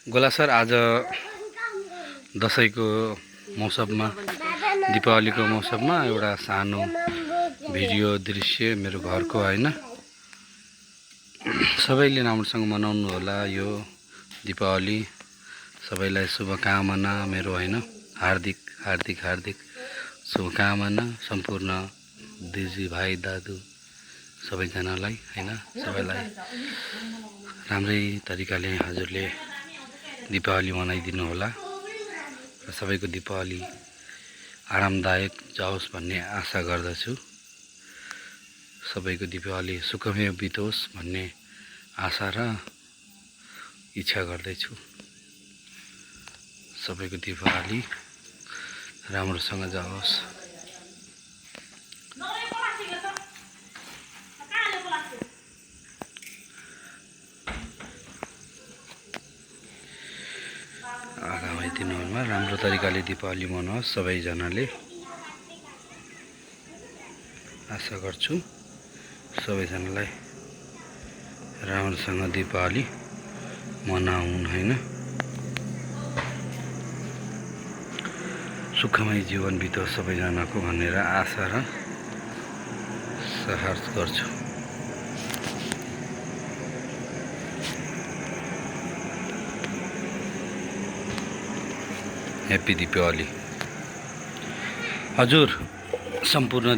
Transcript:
गोला सर, आज दसैँको मौसममा, दीपावलीको मौसममा एउटा सानो भिडियो दृश्य मेरो घरको होइन। सबैले राम्रोसँग मनाउनु होला यो दीपावली। सबैलाई शुभकामना मेरो होइन, हार्दिक हार्दिक हार्दिक शुभकामना सम्पूर्ण दिदी भाइ दाजु सबैजनालाई होइन। सबैलाई राम्रै तरिकाले हजुरले दीपावली मनाइदिनु होला र सबैको दीपावली आरामदायक जाओस् भन्ने आशा गर्दछु। सबैको दीपावली सुखमय बितोस् भन्ने आशा र इच्छा गर्दैछु। सबैको दीपावली राम्रोसँग जाओस्। आगामी दिनहरूमा राम्रो तरिकाले दीपावली मनाओस् सबैजनाले, आशा गर्छु। सबैजनालाई राम्रोसँग दीपावली मनाउन् होइन, सुखमय जीवन बितोस् सबैजनाको भनेर आशा र सहर्ष गर्छु। ह्याप्पी दीपावली हजुर सम्पूर्ण